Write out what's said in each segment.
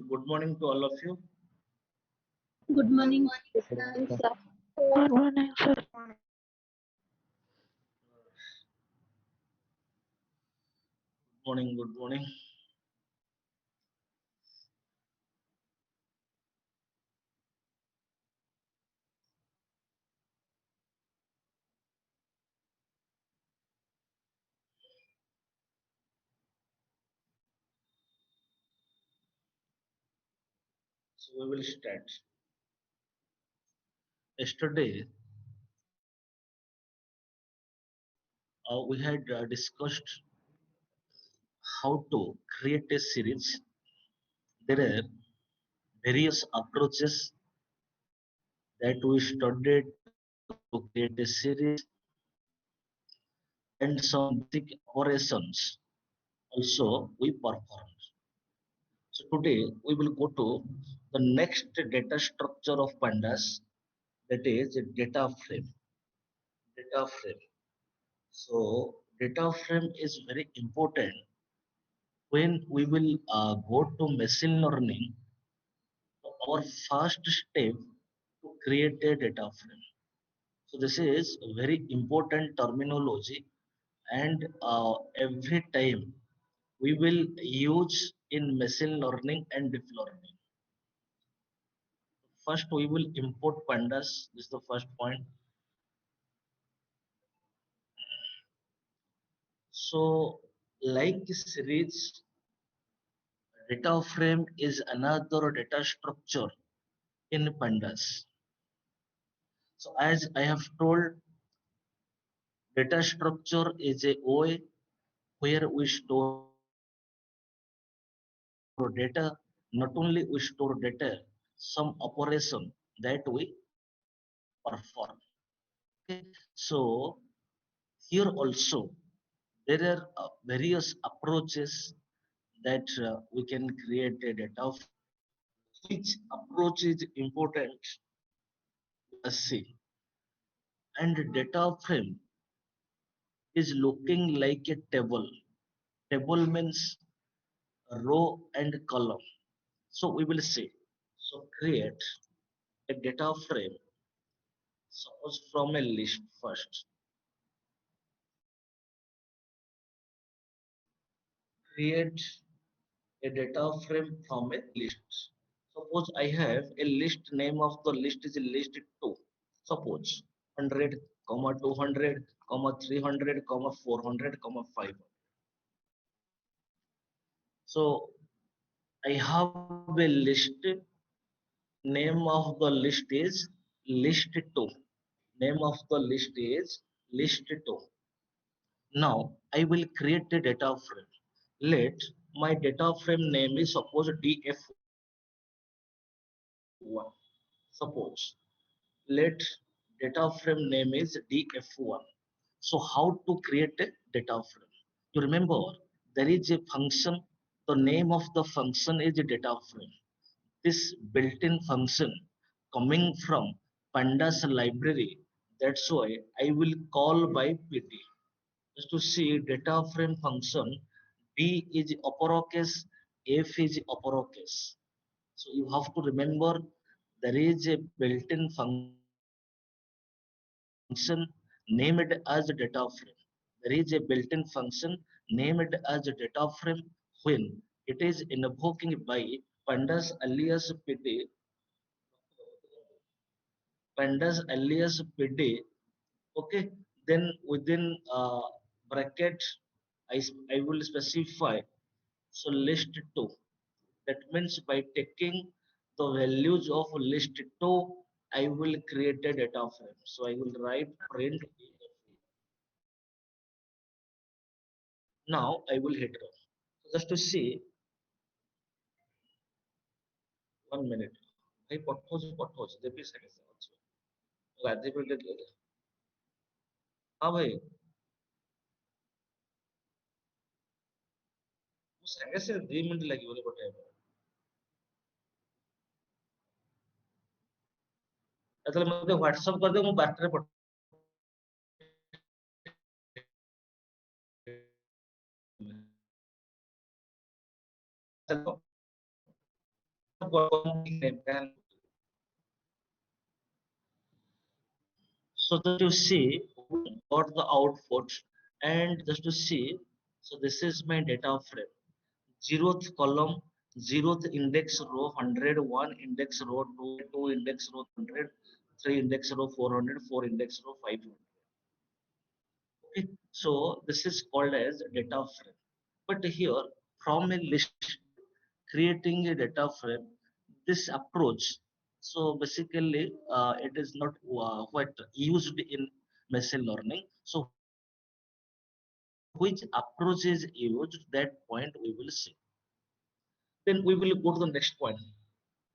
Good morning to all of you. Good morning. Good morning, sir. Good morning, sir. Good morning. So we will start. Yesterday, we had discussed how to create a series. There are various approaches that we studied to create a series and some basic operations also we performed. So today we will go to the next data structure of pandas, that is a data frame. Data frame. So data frame is very important when we will go to machine learning. Our first step to create a data frame. So this is a very important terminology, and every time we will use in machine learning and deep learning. First, we will import pandas. This is the first point. So, like this series, data frame is another data structure in pandas. So, as I have told, data structure is a way where we store data. Not only we store data, some operation that we perform. Okay, so here also there are various approaches that we can create a data. Which approach is important? Let's see. And data frame is looking like a table. Table means row and column. So we will see. So create a data frame. Suppose from a list first. Create a data frame from a list. Suppose I have a list, name of the list is list 2. Suppose 100, 200, 300, 400, 500. So I have a list. Name of the list is list 2. Name of the list is list 2. Now I will create a data frame. Let my data frame name is suppose df1. Suppose let data frame name is df1. So how to create a data frame? You remember there is a function. The name of the function is a data frame. This built-in function coming from pandas library. That's why I will call by pt. Just to see data frame function, D is uppercase, F is uppercase. So you have to remember there is a built-in function named as data frame. There is a built-in function named as data frame when it is invoking by pandas alias pt. pandas alias pd. Okay, then within bracket I will specify so list 2. That means by taking the values of list 2, I will create a data frame. So I will write print. Now I will hit run. Just to see, 1 minute. I पठोज देवी सागे से अच्छे गाधी पे date लगे हाँ भाई वो सागे से 2 मिनट लगी बोले पठाए मतलब मुझे व्हाट्सएप कर दे मैं बात रे पठाए so that you see what the output and just to see, so this is my data frame. Zeroth column, zeroth index row 100, 1 index row 2, 2 index row 100, 3 index row 400, 4 index row 500. Okay, so this is called as data frame. But here, from a list, creating a data frame, this approach, so basically it is not what used in machine learning. So which approach is used, that point we will see. Then we will go to the next point.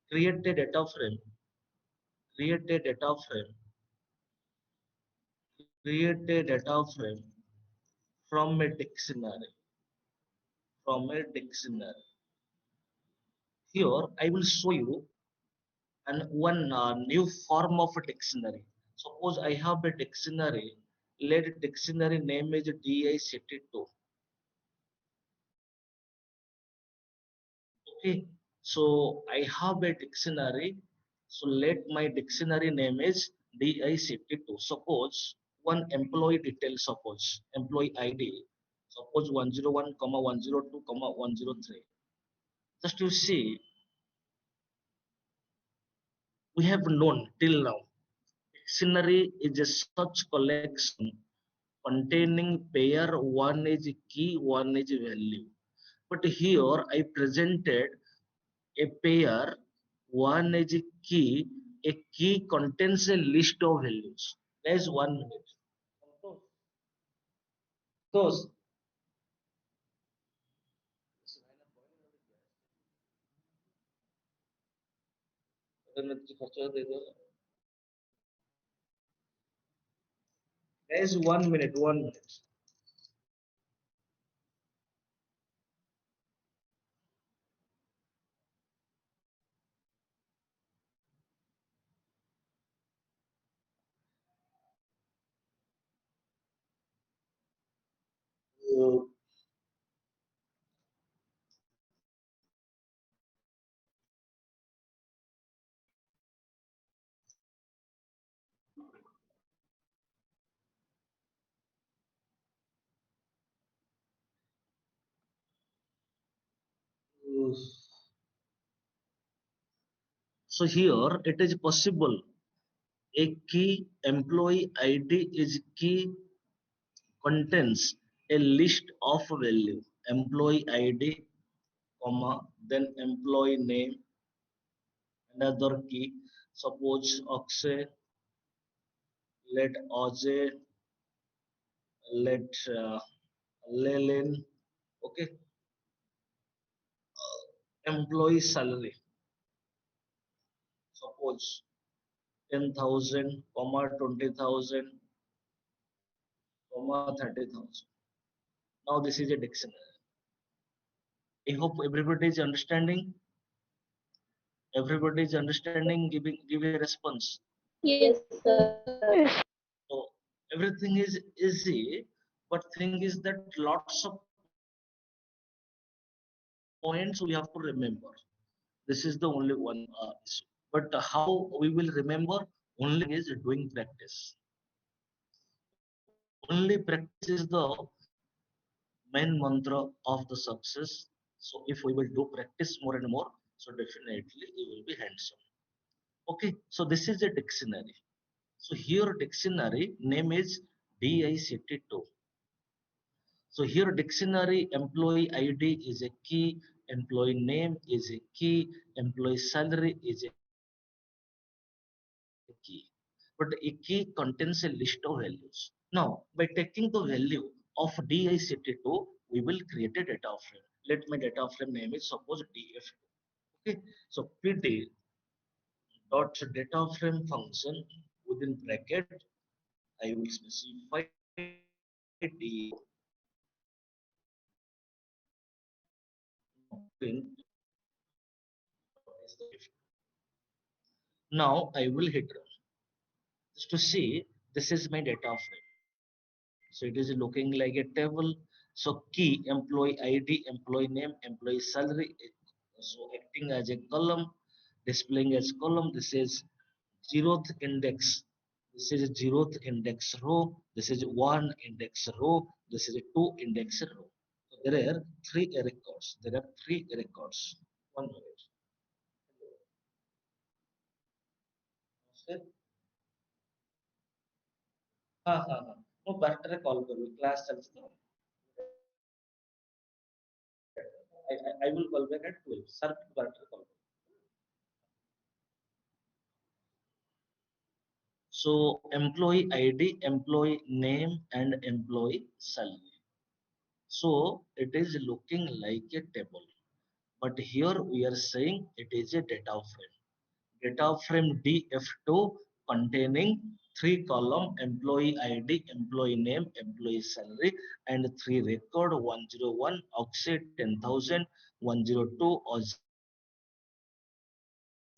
Create a data frame. Create a data frame. Create a data frame from a dictionary. From a dictionary. Here I will show you and one new form of a dictionary. Suppose I have a dictionary. Let dictionary name is DICT2. Okay, so I have a dictionary. So let my dictionary name is DICT2. Suppose one employee detail. Suppose employee ID. Suppose 101, 102, 103. Just to see, we have known till now. Dictionary is a such collection containing pair, one is key, one is value. But here I presented a pair, one is a key contains a list of values. There's 1 minute. Those there's 1 minute, 1 minute. So here it is possible a key employee ID is key contains a list of value employee ID comma then employee name another key suppose Akshay let Ajay let Lelin okay employee salary suppose 10,000 comma 20,000 comma 30,000. Now this is a dictionary. I hope everybody is understanding. Everybody is understanding, give a response. Yes, sir. Yes. So everything is easy, but thing is that lots of points we have to remember. This is the only one issue. But how we will remember? Only is doing practice. Only practice is the main mantra of the success. So if we will do practice more and more, so definitely we will be hands-on. Okay, so this is a dictionary. So here dictionary name is DICT2. So here dictionary employee ID is a key, employee name is a key, employee salary is a key. But a key contains a list of values. Now, by taking the value of DICT2, we will create a data frame. Let my data frame name is suppose DF2. Okay, so PD dot data frame function within bracket, I will specify D. Print is the diff. Now I will hit run just to see this is my data frame. So it is looking like a table. So key, employee ID, employee name, employee salary. So acting as a column, displaying as column. This is zeroth index. This is zeroth index row. This is one index row. This is a two index row. So there are three records. There are three records. 1 minute. हाँ हाँ हाँ ମୁଁ 12ଟାରେ call କରିବି class ଚାଲିଛି ତ I will call back at 12 sir 12ଟାରେ call କରିବି so employee ID employee name and employee salary so it is looking like a table but here we are saying it is a data frame df2 containing three column employee id employee name employee salary and three record 101 oxy 10,000 102 oz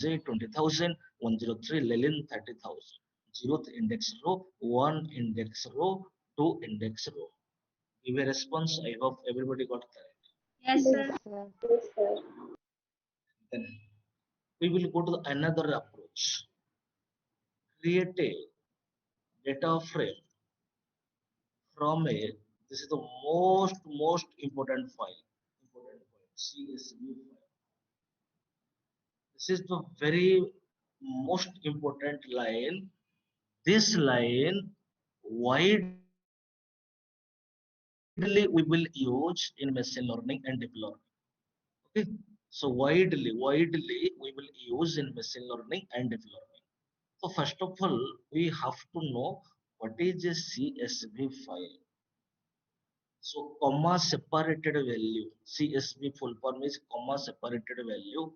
20,000 103 lelin 30,000 zeroth index row one index row two index row give a response I hope everybody got correct Yes, sir. Yes, sir. then we will go to another approach create a data frame from a this is the most important point CSV file. This is the very most important line. This line widely we will use in machine learning and deep learning. Okay, so widely we will use in machine learning and deep learning. So first of all, we have to know what is a CSV file. So comma separated value. CSV full form is comma separated value.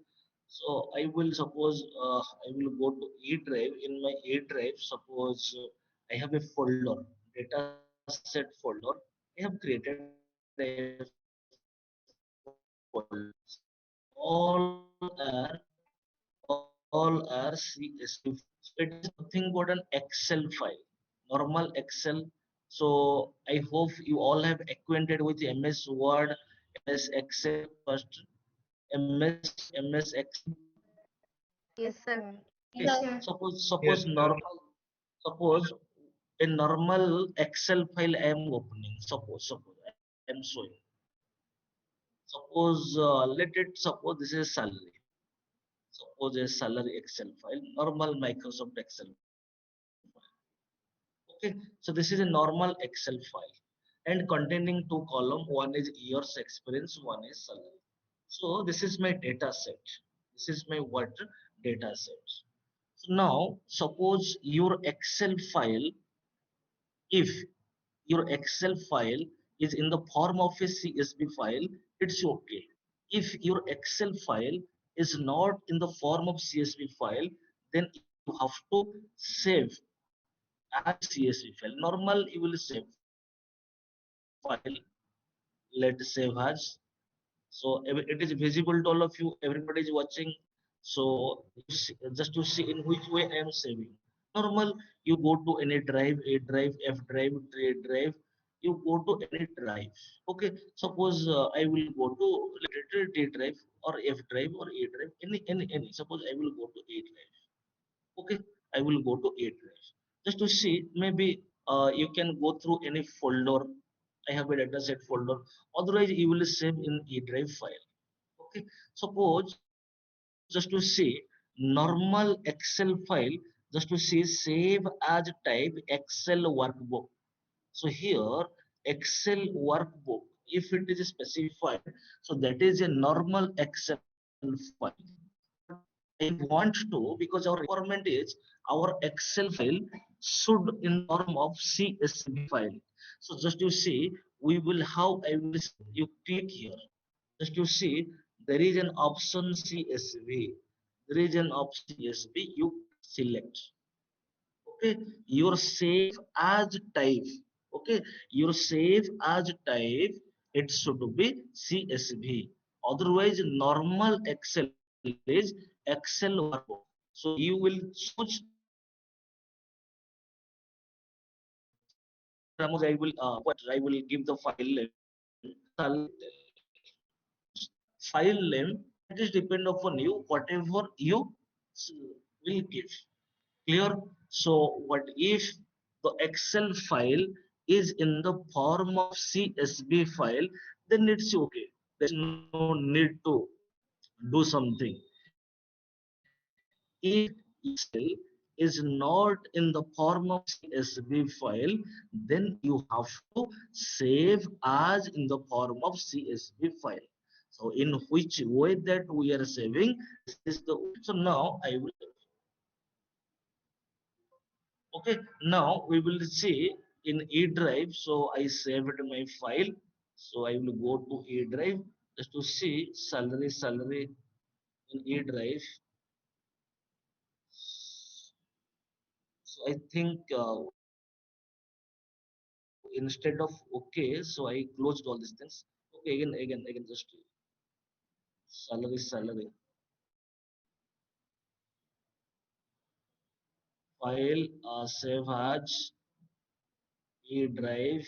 So I will suppose I will go to E drive. In my E drive, suppose I have a folder, data set folder. I have created a folder. All are all are CSV. So it is nothing but an Excel file, normal Excel. So I hope you all have acquainted with MS Word, MS Excel first, MS Excel. Yes, sir. Okay. Yes, sir. Suppose normal suppose a normal Excel file I am opening. Suppose I am showing. Suppose suppose this is salary. Suppose a salary Excel file, normal Microsoft Excel file. Okay, so this is a normal Excel file and containing two column. One is years experience, one is salary. So this is my data set. This is my what data set. So now suppose your Excel file, if your Excel file is in the form of a CSV file, it's okay. If your Excel file is not in the form of CSV file, then you have to save as CSV file. Normal, you will save file. Let save as. So it is visible to all of you. Everybody is watching. So just to see in which way I am saving. Normal, you go to any drive, A drive, F drive, T drive. You go to any drive. Okay. Suppose I will go to let it T drive or F drive or A drive. Any. Suppose I will go to A drive. Okay, I will go to A drive just to see maybe you can go through any folder. I have a data set folder, otherwise you will save in E drive file. Okay, suppose just to see normal Excel file, just just to see save as type Excel workbook. So here Excel workbook, if it is specified, so that is a normal Excel file. But I want to, because our requirement is our Excel file should in the form of CSV file. So just you see, we will how I will you click here. Just you see, there is an option CSV. There is an option CSV. You select. Okay, your save as type. Okay, your save as type. It should be CSV. Otherwise, normal Excel is Excel workbook. So you will choose. I will I will give the file name. File name, it is depend upon you, whatever you will give. Clear? So what if the Excel file is in the form of CSV file, then it's okay, there's no need to do something. If Excel is not in the form of CSV file, then you have to save as in the form of CSV file. So in which way that we are saving, this is the so now I will. Okay, now we will see in E drive. So I saved my file. So I will go to E drive just to see salary in E drive. So I think instead of okay, so I closed all these things. Okay, again, just salary, file, save as, E drive.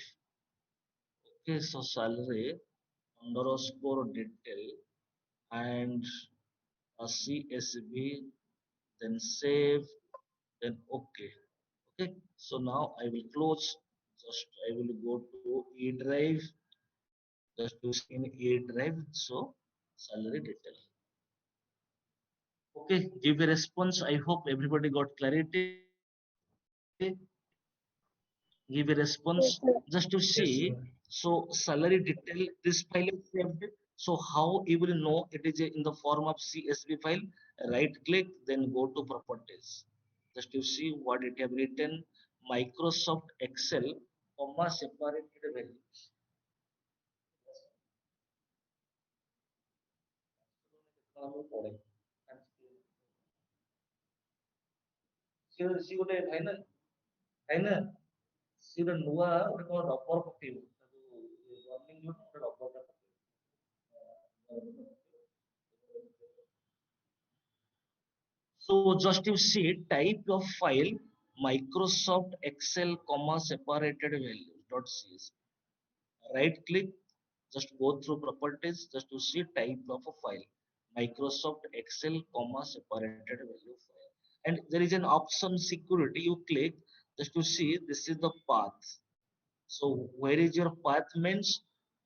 Okay, so salary underscore detail and CSV, then save, then okay. Okay, so now I will close. Just I will go to E drive. Just to see in E drive. So salary detail. Okay, give a response. I hope everybody got clarity. Give a response Yes, sir. just to see. So salary detail, this file is saved. So how you will know it is in the form of CSV file? Right click, then go to properties. Just to see what it have written. Microsoft Excel, comma separated values. ସିଏ ଗୋଟେ ଭାଇନା ଭାଇନା ସିଏ ଗୋଟେ ନୂଆ ଗୋଟେ କଣ rubber ପକେଇବ ରନିଂ ଗୋଟେ rubber so just you see type of file Microsoft Excel comma separated values dot cs. Right click, just go through properties just to see type of a file Microsoft Excel comma separated value file. And there is an option security. You click just to see this is the path. So where is your path means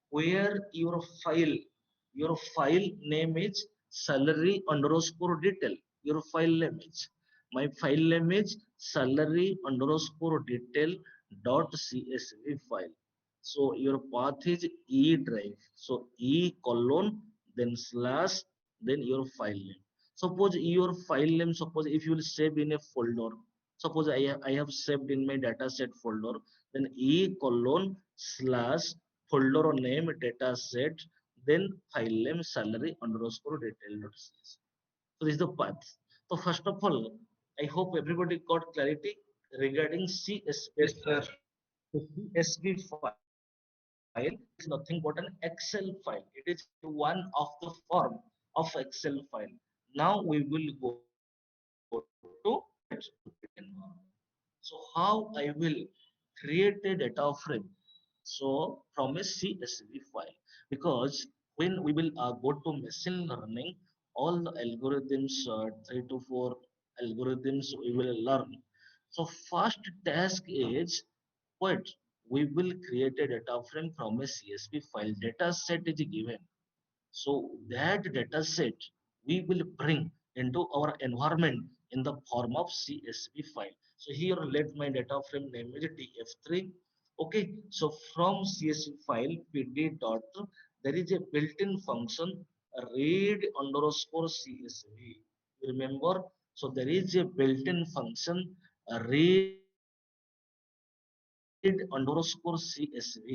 where your file name is salary underscore detail. Your file name is my file name is salary underscore detail dot csv file. So your path is E drive. So E colon then slash then your file name. Suppose your file name, suppose if you will save in a folder, suppose I have saved in my data set folder, then E colon slash folder name data set, then file name salary underscore detail dot cs. So this is the path. So first of all, I hope everybody got clarity regarding CSV Yes, file. sir. So CSV file is nothing but an Excel file. It is one of the form of Excel file. Now we will go to so how I will create a data frame. So from a CSV file, because when we will go to machine learning, all the algorithms, 3 to 4 algorithms we will learn. So first task is what we will create a data frame from a CSV file. Data set is given. So that data set we will bring into our environment in the form of CSV file. So here let my data frame name is df3. Okay, so from CSV file pd dot, there is a built-in function read underscore CSV. Remember, so there is a built-in function read underscore CSV.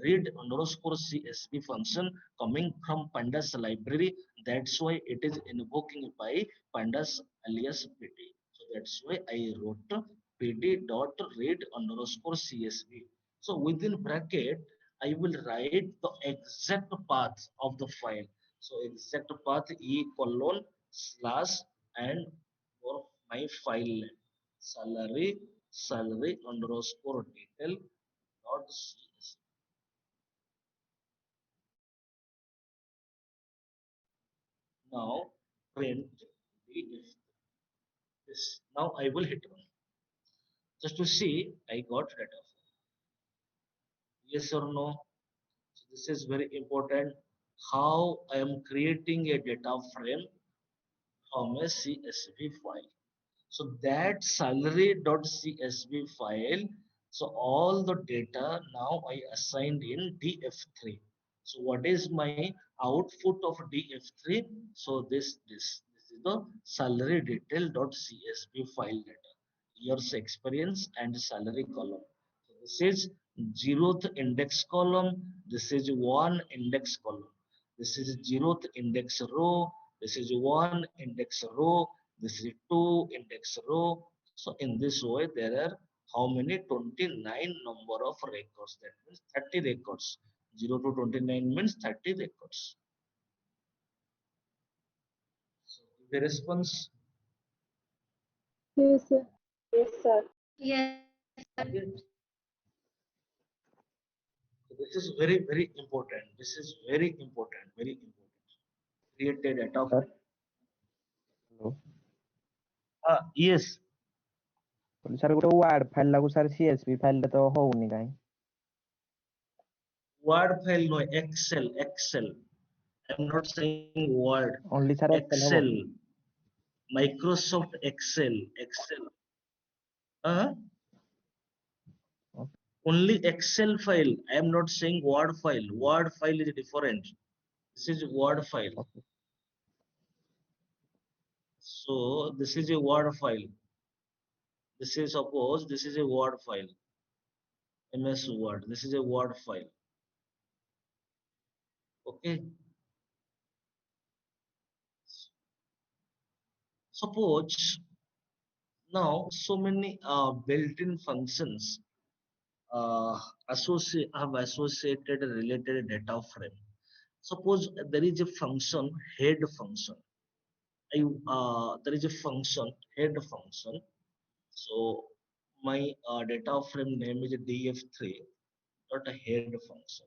Read underscore CSV function coming from pandas library. That's why it is invoking by pandas alias pd. So that's why I wrote pd dot read underscore CSV. So within bracket, I will write the exact path of the file. So exact path e colon slash and for my file name salary underscore detail dot cs. Now print if this. Now I will hit run just to see I got data. Yes or no? So this is very important. How I am creating a data frame from a CSV file. So that salary.csv file, so all the data now I assigned in df3. So what is my output of df3? So this is the salary detail.csv file data. Years experience and salary column. So this is zeroth index column. This is one index column. This is zeroth index row. This is one index row. This is two index row. So in this way, there are how many? 29 number of records. That means 30 records. 0 to 29 means 30 records. So the response. Yes, sir. Yes, sir. Okay. So this is very, very important. This is very important. Very important. Create a data Sir, frame. hello. Yes. Sir, ଗୋଟେ ward file ଲାଗୁ sir CSV ଫାଇଲରେ ତ ହଉନି କାଇଁ? Word file no Excel. I'm not saying Word. Only sir Excel ହବ? Excel. Microsoft Excel. Uh, Okay. Only Excel file. I am not saying Word file. Word file is different. This is Word file. Okay. So this is a Word file. This is suppose this is a Word file. MS Word. This is a Word file. Okay. Suppose now so many built-in functions have associated related data frame. Suppose there is a function head function. There is a function head function. So my data frame name is df3 dot head function.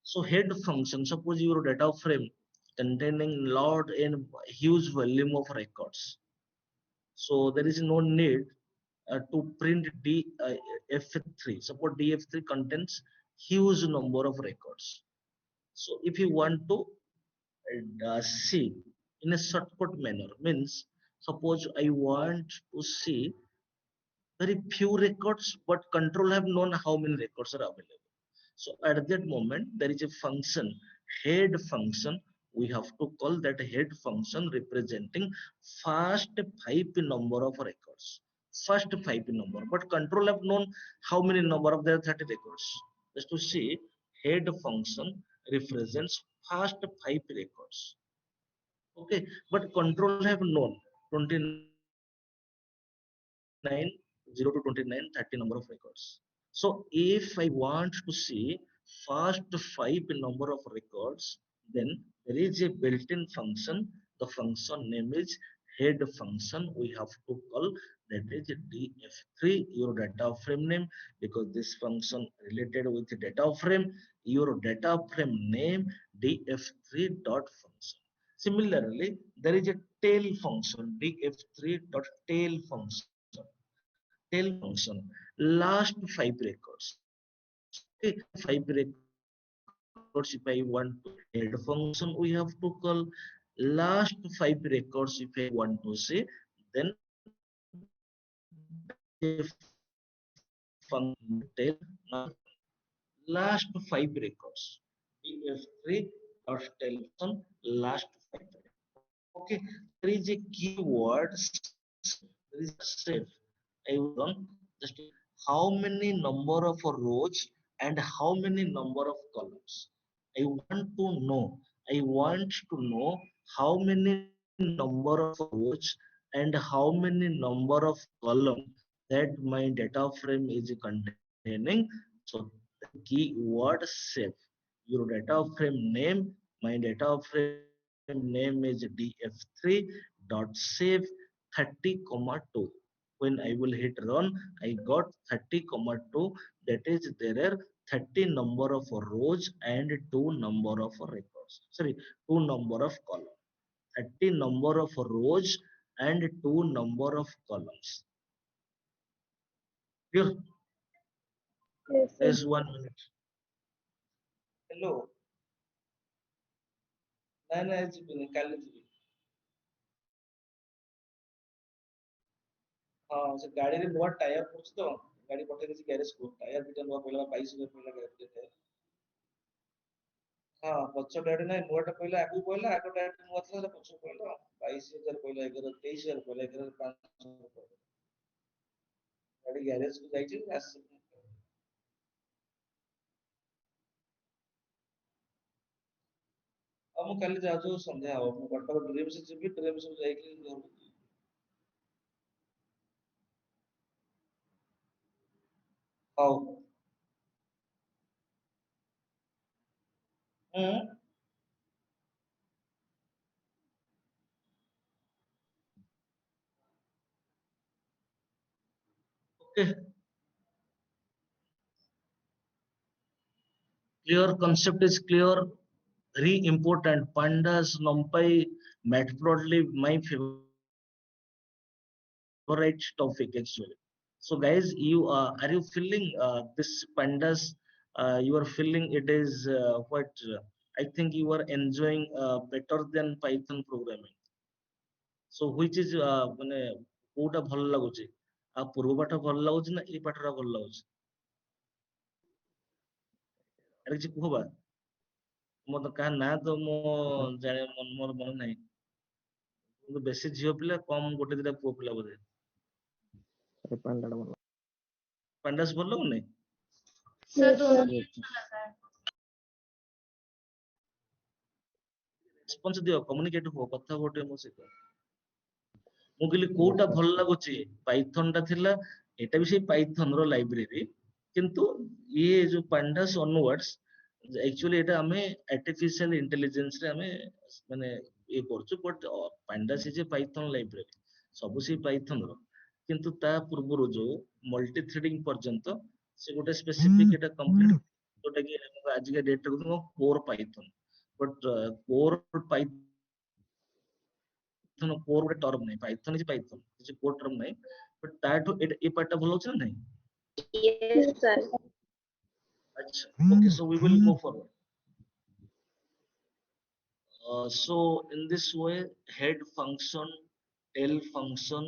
So head function. Suppose your data frame containing lot and huge volume of records. So there is no need to print df3. Suppose df3 contains huge number of records. So if you want to see in a shortcut manner, means suppose I want to see very few records, but control have known how many records are available. So at that moment, there is a function, head function. We have to call that head function representing first 5 number of records. First 5 number, but control have known how many number of their 30 records. Just to see, head function represents first 5 records. Okay, but control have known 29, 0 to 29, 30 number of records. So if I want to see first 5 number of records, then there is a built-in function. The function name is head function. We have to call that is df3, your data frame name, because this function related with the data frame, your data frame name df3 dot function. Similarly, there is a tail function, df3 dot tail function. Tail function, last 5 records. Okay, 5 records. If I want to head function, we have to call last 5 records if I want to see, then if function now last 5 records df3 dot telephone last 5 records. Okay, there is a keyword, there is a save. I will run just how many number of rows and how many number of columns. I want to know. I want to know how many number of rows and how many number of columns that my data frame is containing. So the keyword save. Your data frame name, my data frame name is df3 dot save 30 comma 2. When I will hit run, I got 30 comma 2. That is there are 30 number of rows and 2 number of records. Sorry, 2 number of columns. 30 number of rows and 2 number of columns. Here, Yes, sir. there's 1 minute. Hello. ନାଇଁ ନାଇଁ ଯିବିନି କାଲି ଯିବି। ହଁ ସେ ଗାଡିରେ ନୂଆ tyre ପଡୁଛି ତ ଗାଡି ପଠେଇ ଦେଇଛି ଗ୍ୟାରେଜ କୁ ଟାୟାର ଦିଟା ନୂଆ ପଇଲା 22,000 ପଇଲା ଗାଡିରେ। ହଁ ପଛ ଟାୟାର ନାଇଁ ନୂଆଟା ପଇଲା ଆଗକୁ ପଇଲା ଆଗ ଟାୟାର ନୂଆ ଥିଲା ସେଟା ପଛକୁ ପଇଲା 22,000 ପଇଲା 23,000 ପଇଲା 11,500 ପଇଲା ଗାଡି ଗ୍ୟାରେଜ କୁ ଯାଇଛି ଆସିଛି। ଆଉ ମୁଁ କାଲି ଯାଉଛୁ ସନ୍ଧ୍ୟା ହବ ମୁଁ କଟକ ଡ୍ରିମ୍ସ ଯିବି ଡ୍ରିମ୍ସ ଯାଇକି ଘରକୁ। ହଉ ହୁଁ okay clear concept is clear, very important. Pandas, NumPy, Matplotlib, my favorite topic actually. So guys, you are you feeling this pandas? You are feeling it is what I think you are enjoying better than Python programming. So which is ମାନେ କୋଉଟା ଭଲ ଲାଗୁଛି ଆଉ ପୂର୍ବ ପାଠ ଭଲ ଲାଗୁଛି ନା ଏଇ ପାଠଟା ଭଲ ଲାଗୁଛି? ଆରେ କିଛି କୁହ ବା ମୋ ତ କାହା ନାଁ ତ ମୁଁ ଜାଣେ ମୋର ମନେ ନାହିଁ କିନ୍ତୁ ବେଶୀ ଝିଅ ପିଲା କମ ଗୋଟେ ଦିଟା ପୁଅ ପିଲା ବୋଧେ। ପାଣ୍ଡା ଟା ଭଲ। ପାଣ୍ଡାସ ଭଲ ଲାଗୁନି? Sir, दोनों Yes, ही अच्छा लगा है। ରେସ୍ପନ୍ସ ଦିଅ କମ୍ୟୁନିକେଟ ହୁଅ କଥା ହୁଅ ଟିକେ ମୋ ସହିତ। ମୁଁ କହିଲି yes, କୋଉଟା sir. ଭଲ ଲାଗୁଛି ପାଇଥନ ଟା ଥିଲା ଏଟା ବି ସେଇ ପାଇଥନ ର ଲାଇବ୍ରେରୀ କିନ୍ତୁ ଇଏ ଯୋଉ ପାଣ୍ଡାସ ଅନୱାର୍ଡସ ଆକ୍ଚୁଆଲି ଏଟା ଆମେ ଆର୍ଟିଫିସିଆଲ ଇଣ୍ଟେଲିଜେନ୍ସ ରେ ଆମେ ମାନେ ଇଏ କରୁଛୁ ବଟ ପାଣ୍ଡାସ ଇଜ ଏ ପାଇଥନ ଲାଇବ୍ରେରୀ ସବୁ ସେଇ ପାଇଥନ ର କିନ୍ତୁ ତା ପୂର୍ବରୁ ଯୋଉ ମଲ୍ଟି ଥ୍ରେଡିଂ ପର୍ଯ୍ୟନ୍ତ ସେ ଗୋଟେ ସ୍ପେସିଫିକ ଏଟା କମ୍ପ୍ଲିଟ ଯୋଉଟା କି ଆଜିକା ଡେଟ୍ ରେ କୋର ପାଇଥନ ବଟ କୋର ପାଇଥନ କୋର ଗୋଟେ ଟର୍ମ ନାହିଁ ପାଇଥନ ଇଜ ପାଇଥନ କିଛି କୋର ଟର୍ମ ନାହିଁ ବଟ ତାଠୁ ଏ ପାର୍ଟ ଟା ଭଲ ହଉଛି ନା ନାହିଁ? Yes, sir. ଆଚ୍ଛା okay so we will go forward. So in this way head function tail function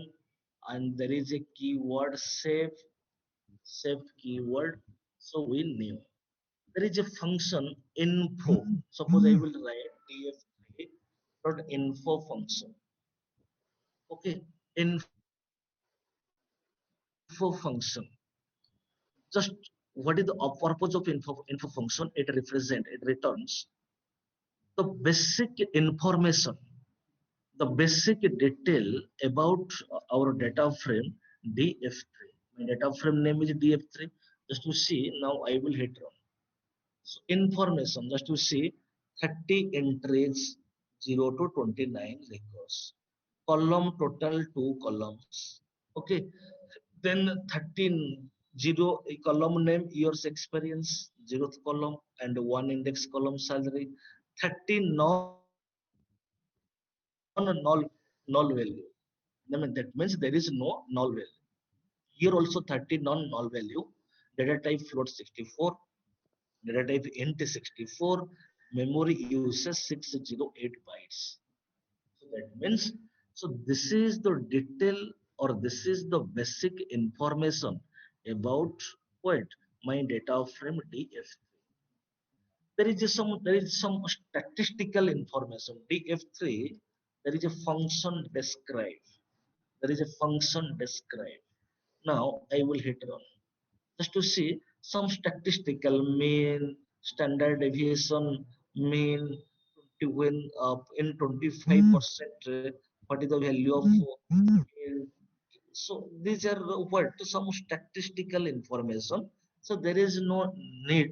and there is a keyword save keyword so we knew there is a function info. Suppose I will write df3 dot info function. Okay, info function just what is the purpose of info function? It represents, it returns the basic information, the basic detail about our data frame df3. My data frame name is df3. Just to see now I will hit run. So information just to see 30 entries 0 to 29 records, column total 2 columns. Okay, then 13 0 a column name years experience 0th column and 1 index column salary 30 null value. I mean, that means there is no null value. Here also 30 non-null value. Data type float 64, data type int 64, memory uses 608 bytes. that means, so this is the detail or this is the basic information about what my data frame DF. There is some statistical information. DF3, there is a function describe. There is a function describe. Now I will hit run just to see some statistical mean, standard deviation, mean to when in 25%, what is the value of mean. So these are what some statistical information. So there is no need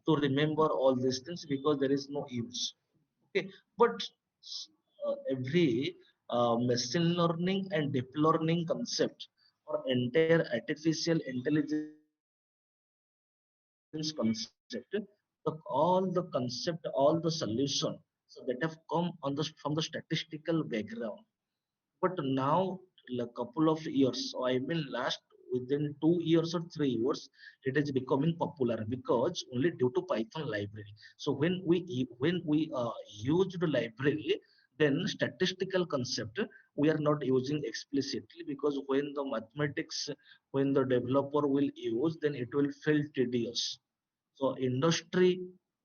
to remember all these things because there is no use. Okay, but every machine learning and deep learning concept or entire artificial intelligence concept, all the concept, all the solution, so that have come on the from the statistical background. But now, a couple of years, so I mean last within 2 years or 3 years, it is becoming popular because only due to Python library. So when we use the library, then statistical concept we are not using explicitly because when the mathematics, when the developer will use, then it will feel tedious. So industry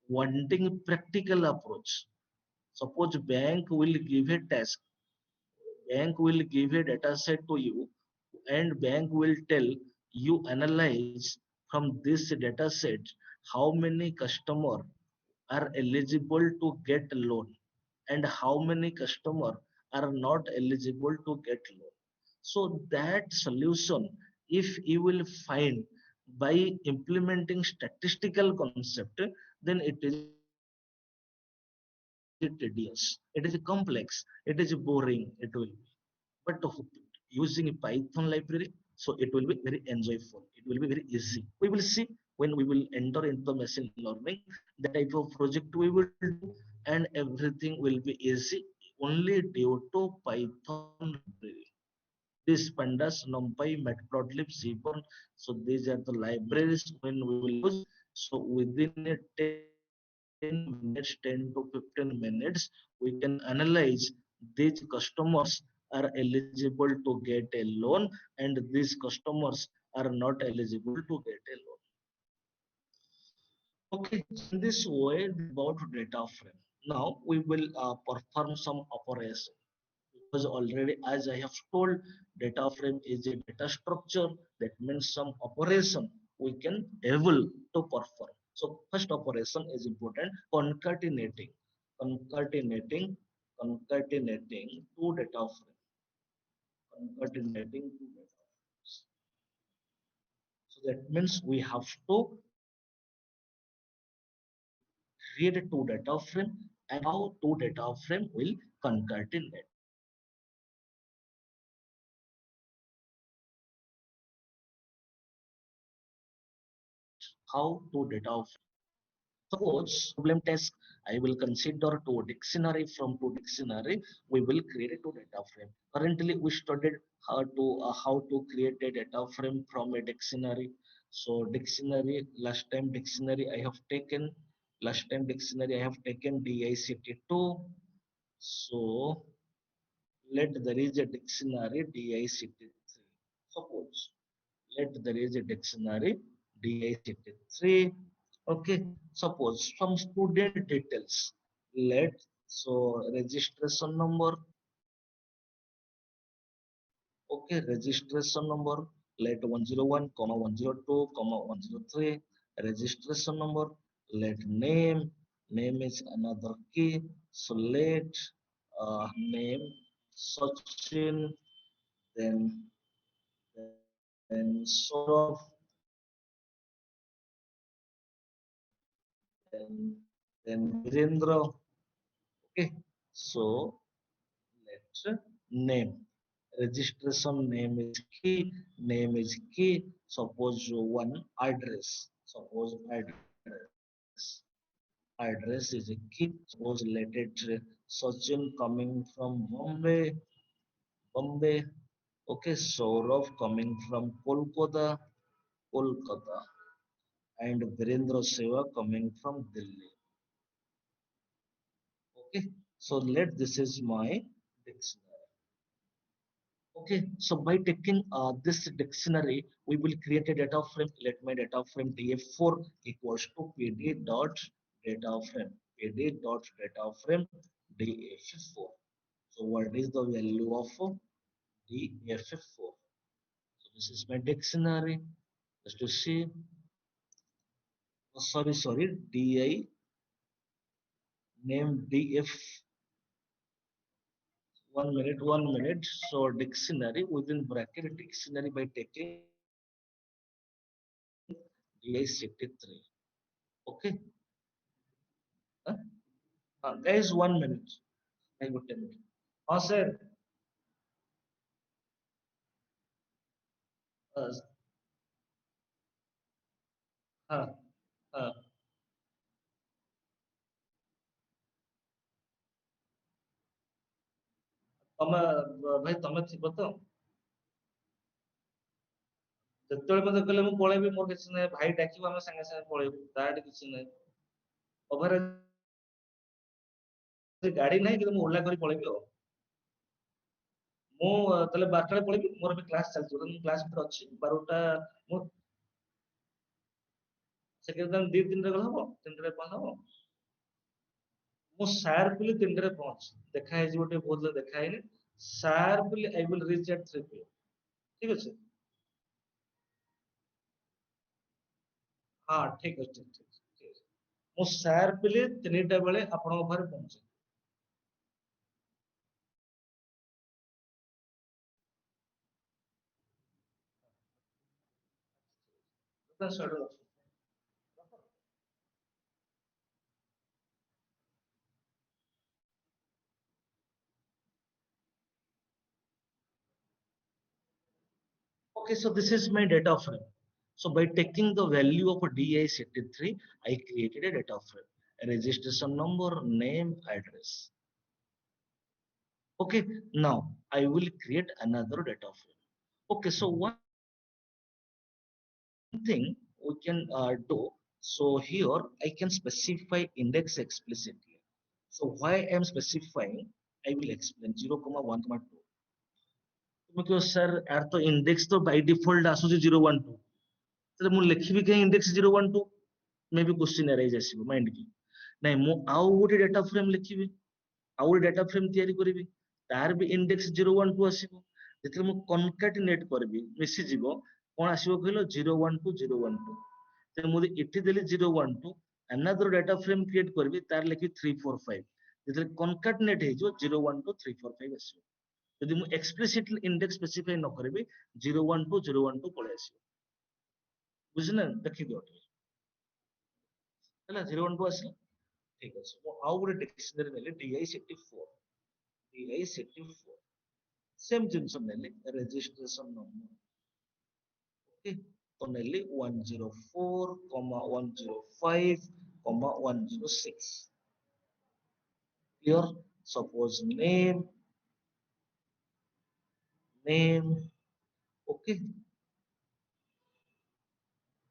wanting practical approach. Suppose bank will give a task, bank will give a data set to you, and bank will tell you analyze from this data set how many customer are eligible to get loan and how many customer are not eligible to get loan. So that solution, if you will find by implementing statistical concept, then it is tedious, it is complex, it is boring, it will be. But using a Python library, so it will be very enjoyable. It will be very easy. We will see when we will enter into the machine learning, the type of project we will do, and everything will be easy only due to Python library. This pandas, NumPy, Matplotlib, Seaborn. So these are the libraries when we will use. So within a 10 minutes, 10 to 15 minutes, we can analyze these customers are eligible to get a loan and these customers are not eligible to get a loan. Okay, so in this way about data frame. Now we will perform some operation because already as I have told, data frame is a data structure, that means some operation we can able to perform. So first operation is important, concatenating, concatenating, concatenating two data frame, concatenating two data frames. So that means we have to create a two data frame and how two data frame will concatenate. How two data. Suppose problem test, I will consider two dictionary. From two dictionary, we will create a two data frame. Currently, we studied how to create a data frame from a dictionary. So dictionary, last time dictionary I have taken DICT2. So let there is a dictionary DICT3. Suppose let there is a dictionary DICT3. Okay, suppose some student details. Let so registration number. Okay, registration number. Let 101, 102, 103. Registration number. Let name. Name is another key. So let name Sachin. Then Saurav. Then Virendra. Okay, so let's name. Registration name is key. Name is key. Suppose one address. Suppose address. Address is a key. Suppose let it Sachin coming from Bombay. Bombay. Okay, Saurav coming from Kolkata. Kolkata. And Virendra Seva coming from Delhi. Okay, so let this is my dictionary. Okay, so by taking this dictionary, we will create a data frame. Let my data frame df4 equals to pd dot data frame, pd dot data frame df4. So what is the value of df4? So this is my dictionary. Just to see, oh, sorry, di name df. 1 minute. So dictionary within bracket dictionary by taking di63. Okay. Huh? Guys, 1 minute. I would tell you. Oh, sir. Uh, uh, uh, ତମେ ଭାଇ ତମେ ଥିବ ତ ଯେତେବେଳେ ମତେ କହିଲେ ମୁଁ ପଳେଇବି ମୋର କିଛି ନାହିଁ ଭାଇ ଡାକିବ ଆମେ ସାଙ୍ଗେ ସାଙ୍ଗେ ପଳେଇବୁ ତାର କିଛି ନାହିଁ ଓଭର ଗାଡି ନାହିଁ କିନ୍ତୁ ମୁଁ ଓଲା କରି ପଳେଇବି ଆଉ ମୁଁ ତାହେଲେ 12ଟାରେ ପଳେଇବି ମୋର ଏବେ କ୍ଲାସ ଚାଲିଛି ମୁଁ କ୍ଲାସ ଭିତରେ ଅଛି 12ଟା ମୁଁ ସେକେଣ୍ଡ ଦି ତିନିରେ ଗଲେ ହବ ତିନିରେ କଣ ହବ ମୁଁ ସାର୍ପଲି 3ଟାରେ ପହଞ୍ଚ ଦେଖା ହେଇଯିବ ଟିକେ ବହୁତ ଦେଖା ହେଇନି sharply I will reach at 3 p.m. ଠିକ ଅଛି ହଁ ଠିକ ଅଛି ଠିକ ଅଛି ମୁଁ ସାର୍ପଲି 3ଟା ବେଳେ ଆପଣଙ୍କ ଘରେ ପହଞ୍ଚେ Okay, so this is my data frame. So by taking the value of a DI83, I created a data frame, a registration number, name, address. Okay, now I will create another data frame. Okay, so one thing we can do, so here I can specify index explicitly. So why I am specifying, I will explain 0, 1, 2. Because sir, at the index to by default आसुची 0, 1, 2. ତାହେଲେ ମୁଁ ଲେଖିବି କାହିଁ index 0, 1, 2 May ବି question arise ଆସିବ mind କି ନାଇଁ ମୁଁ ଆଉ ଗୋଟେ ଡାଟା ଫ୍ରେମ୍ ଲେଖିବି ଆଉ ଗୋଟେ ଡାଟା ଫ୍ରେମ୍ ତିଆରି କରିବି ତାର ବି ଇଣ୍ଡେକ୍ସ 0, 1, 2 ଆସିବ ଯେତେବେଳେ ମୁଁ କନକାଟିନେଟ୍ କରିବି ମିଶିଯିବ କଣ ଆସିବ କହିଲ 0, 1, 2 0, 1, 2 ତେଣୁ ମୁଁ ଏଠି ଦେଲି 0, 1, 2 another ଡାଟା ଫ୍ରେମ୍ କ୍ରିଏଟ୍ କରିବି ତାର ଲେଖିବି 3, 4, 5 ଯେତେବେଳେ କନକାଟିନେଟ୍ ହେଇଯିବ 0, 1, 2 3, 4, 5 ଆସିବ ଯଦି ମୁଁ ଏକ୍ସପ୍ଲିସିଟଲି ଇଣ୍ଡେକ୍ସ ସ୍ପେସିଫାଇ ନ କରିବି 0, 1, 2 0, 1, 2 ପଳେଇ ଆସିବ ବୁଝିଲେ ଦେଖିଦିଅ ହେଲା 0, 1, 2 ଆସିଲା ଠିକ ଅଛି ମୁଁ ଆଉ ଗୋଟେ ଡିକ୍ସନାରୀ ନେଲି DI64 DI64 ସେମ ଜିନିଷ ନେଲି ରେଜିଷ୍ଟ୍ରେସନ ନମ୍ବର ଓକେ ତ ନେଲି 104, 105, 106 clear suppose name okay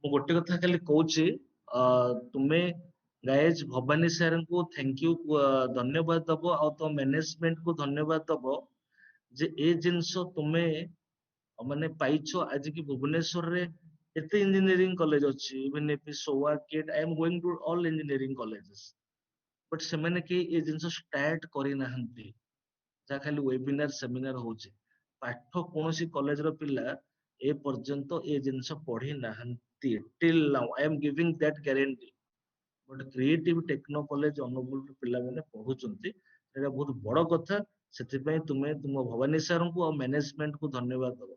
ମୁଁ ଗୋଟେ କଥା ଖାଲି କହୁଛି ତୁମେ ଗାଇଜ ଭବାନୀ ସାର୍ ଙ୍କୁ ଥ୍ୟାଙ୍କ ୟୁ ଧନ୍ୟବାଦ ଦବ ଆଉ ତ ମ୍ୟାନେଜମେଣ୍ଟ କୁ ଧନ୍ୟବାଦ ଦବ ଯେ ଏ ଜିନିଷ ତୁମେ ମାନେ ପାଇଛ ଆଜି କି ଭୁବନେଶ୍ୱରରେ ଏତେ ଇଞ୍ଜିନିୟରିଂ କଲେଜ ଅଛି ଇଭେନ ଏପି SOA KIIT I am going to all engineering colleges but ସେମାନେ କେହି ଏ ଜିନିଷ ଷ୍ଟାର୍ଟ କରିନାହାନ୍ତି ଯାହା ଖାଲି ୱେବିନାର ସେମିନାର ହଉଛି ପାଠ କୌଣସି କଲେଜର ପିଲା ଏ ପର୍ଯ୍ୟନ୍ତ ଏ ଜିନିଷ ପଢି ନାହାନ୍ତି till now I am giving that guarantee but creative techno college Angul ପିଲାମାନେ ପଢୁଛନ୍ତି ଏଟା ବହୁତ ବଡ କଥା ସେଥିପାଇଁ ତୁମେ ତୁମ ଭବାନୀ ସାରଙ୍କୁ ଆଉ ମ୍ୟାନେଜମେଣ୍ଟ କୁ ଧନ୍ୟବାଦ ଦବ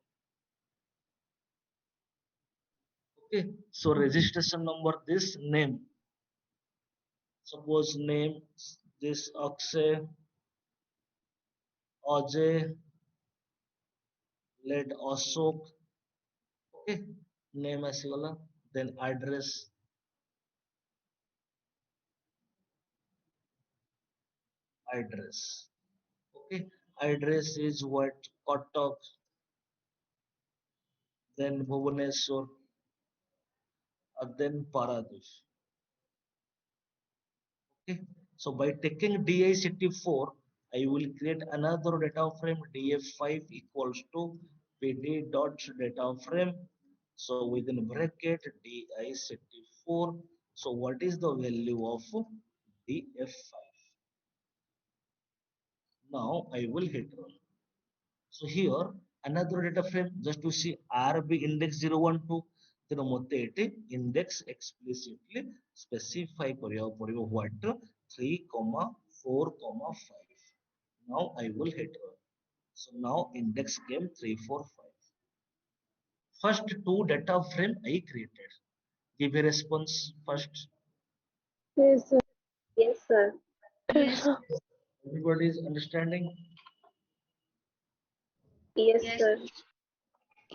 okay so registration number this name suppose name this Akshay Ajay let Ashok okay name ଆସିଗଲା then address okay address is what Cuttack then Bhubaneswar then Paradip okay so by taking DI64 I will create another data frame df5 equals to pd dot data frame. So within bracket di64. So what is the value of df5? Now I will hit run. So here another data frame just to see RB index 012. Then mote ete index explicitly specify kariya padibo what 3,4,5. Now I will hit run. So now index came 345. First two data frame I created. Give a response first. Yes, sir. Yes, sir. Yes, sir. Everybody is understanding? Yes, sir.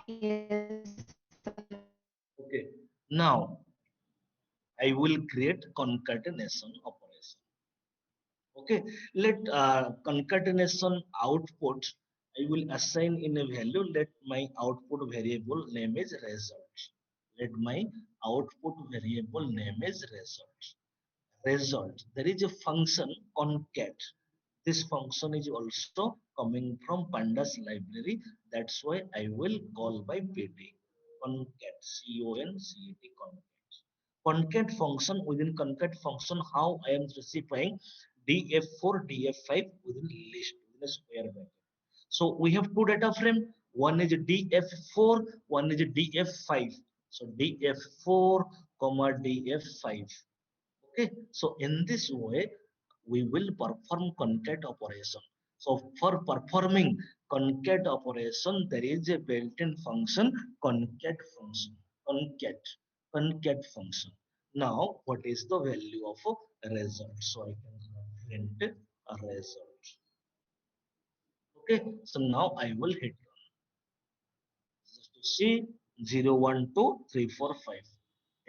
Yes, Okay. Now I will create concatenation operation. Okay. Let concatenation output I will assign in a value. Let my output variable name is result. Let my output variable name is result. There is a function concat. This function is also coming from pandas library. That's why I will call by pd concat, c-o-n-c-a-t, concat. Concat function, within concat function, how I am specifying df4 df5 within list, within a square bracket. So we have two data frame. One is df4, one is df5. So df4 comma df5. Okay, so in this way, we will perform concat operation. So for performing concat operation, there is a built-in function, concat function, concat, concat function. Now, what is the value of a result? So I can print a result. Okay, so now I will hit just to see 0, 1, 2, 3, 4, 5.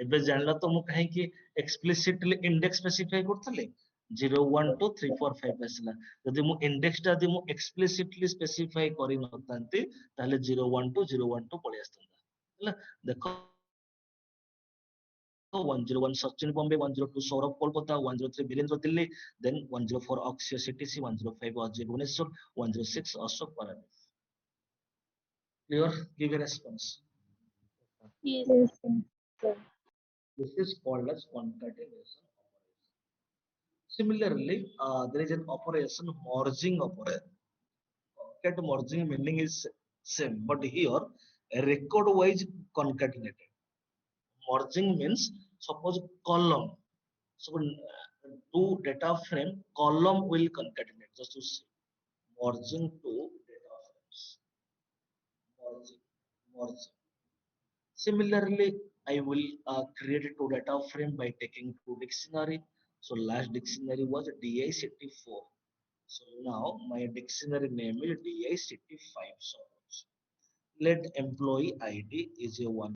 ଏବେ ଜାଣିଲ ତ ମୁଁ କାହିଁକି explicitly index specify କରୁଥିଲି 0, 1, 2, 3, 4, 5 ଆସିଲା ଯଦି ମୁଁ index ଟା ଯଦି ମୁଁ explicitly specify କରିନଥାନ୍ତି ତାହେଲେ 0, 1, 2, 0, 1, 2 ପଳେଇ ଆସିଥାନ୍ତା ହେଲା ଦେଖ 101 Sachin Bombay, 102 Saurabh Kolkata, 103 Virendra Delhi, then 104 Akshay CTC, 105 Ajay Bhubaneswar, 106 Ashok Paradip. Clear? Give a response. Yes, Yes, sir. This is called as concatenation operation. Similarly, there is an operation merging operation. Concat merging meaning is same, but here record-wise concatenated. Merging means suppose column. So two data frame column will concatenate. Just to see merging two data frames. Merging, merging. Similarly, I will create two data frame by taking two dictionary. So last dictionary was DI64. So now my dictionary name is DI65. So let employee ID is a one.